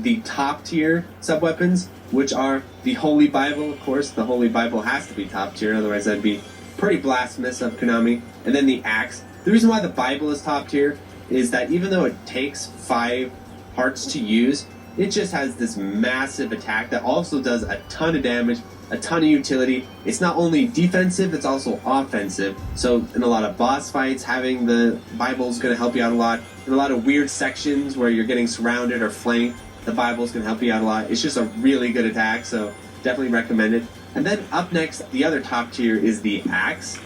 the top tier sub-weapons, which are the Holy Bible. Of course, the Holy Bible has to be top tier, otherwise that'd be pretty blasphemous of Konami. And then the axe. The reason why the Bible is top tier is that even though it takes 5 hearts to use, it just has this massive attack that also does a ton of damage, a ton of utility. It's not only defensive, it's also offensive. So in a lot of boss fights, having the Bible is going to help you out a lot. In a lot of weird sections where you're getting surrounded or flanked, the Bible is going to help you out a lot. It's just a really good attack, so definitely recommend it. And then up next, the other top tier is the axe.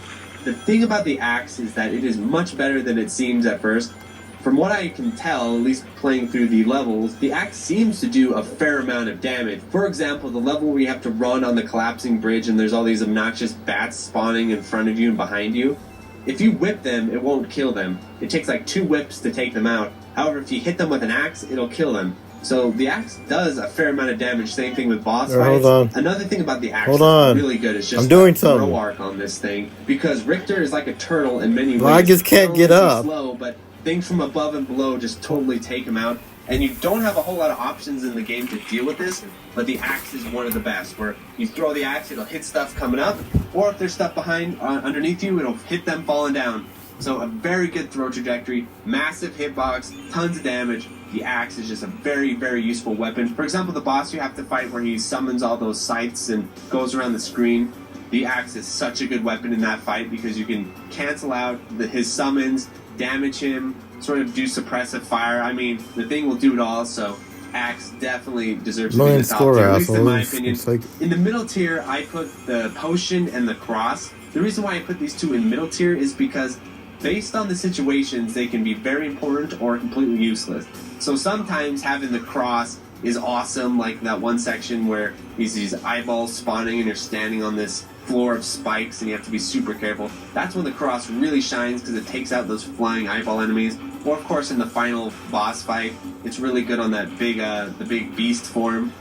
The thing about the axe is that it is much better than it seems at first. From what I can tell, at least playing through the levels, the axe seems to do a fair amount of damage. For example, the level where you have to run on the collapsing bridge and there's all these obnoxious bats spawning in front of you and behind you. If you whip them, it won't kill them. It takes like 2 whips to take them out. However, if you hit them with an axe, it'll kill them. So the axe does a fair amount of damage. Same thing with boss fights. Hold on. Another thing about the axe that's really good is just I'm doing the something. throw arc on this thing. Because Richter is like a turtle in many ways. Well, I just can't get up. Slow, but things from above and below just totally take him out. And you don't have a whole lot of options in the game to deal with this, but the axe is one of the best, where you throw the axe, it'll hit stuff coming up, or if there's stuff behind, underneath you, it'll hit them falling down. So a very good throw trajectory, massive hitbox, tons of damage. The axe is just a very, very useful weapon. For example, the boss you have to fight where he summons all those scythes and goes around the screen, the axe is such a good weapon in that fight because you can cancel out his summons, damage him, sort of do suppressive fire. I mean, the thing will do it all, so axe definitely deserves to be in the top tier, at least in my opinion. In the middle tier, I put the potion and the cross. The reason why I put these two in middle tier is because based on the situations, they can be very important or completely useless. So sometimes having the cross is awesome, like that one section where these eyeballs spawning and you're standing on this floor of spikes and you have to be super careful. That's when the cross really shines because it takes out those flying eyeball enemies. Or of course in the final boss fight, it's really good on that big, the big beast form.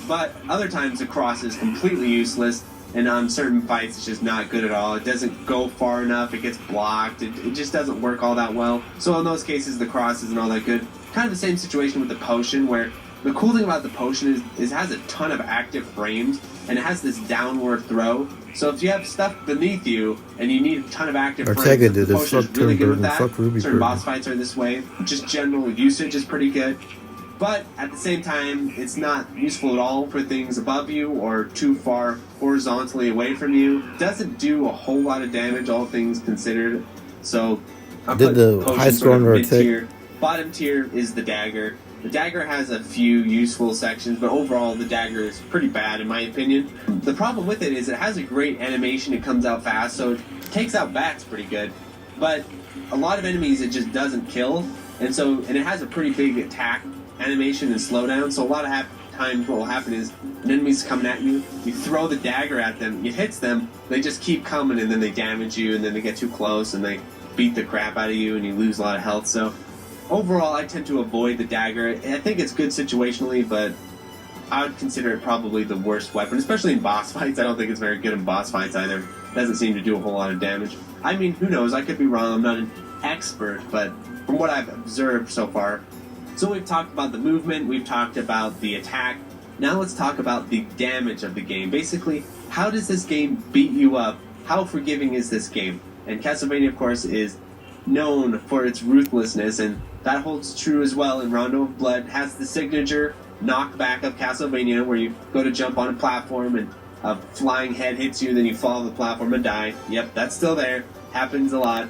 But other times the cross is completely useless, and on certain fights it's just not good at all. It doesn't go far enough, it gets blocked, it just doesn't work all that well. So in those cases the cross isn't all that good. Kind of the same situation with the potion, where the cool thing about the potion is it has a ton of active frames, and it has this downward throw. So if you have stuff beneath you and you need a ton of active Ortega frames, did the this. potion is really good with that. Ruby Certain boss fights are this way. Just general usage is pretty good. But at the same time, it's not useful at all for things above you or too far horizontally away from you. Doesn't do a whole lot of damage, all things considered. So I put the potion high sort of score mid-tier. Bottom tier is the dagger. The dagger has a few useful sections, but overall the dagger is pretty bad in my opinion. The problem with it is it has a great animation, it comes out fast, so it takes out bats pretty good. But a lot of enemies it just doesn't kill, and it has a pretty big attack animation and slowdown, so a lot of times what will happen is an enemy's coming at you, you throw the dagger at them, it hits them, they just keep coming and then they damage you and then they get too close and they beat the crap out of you and you lose a lot of health. So overall, I tend to avoid the dagger. I think it's good situationally, but I would consider it probably the worst weapon, especially in boss fights. I don't think it's very good in boss fights either. It doesn't seem to do a whole lot of damage. I mean, who knows? I could be wrong. I'm not an expert, but from what I've observed so far. So we've talked about the movement, we've talked about the attack. Now let's talk about the damage of the game. Basically, how does this game beat you up? How forgiving is this game? And Castlevania, of course, is known for its ruthlessness, and that holds true as well in Rondo of Blood. It has the signature knockback of Castlevania, where you go to jump on a platform and a flying head hits you, then you fall off the platform and die. Yep, that's still there. Happens a lot.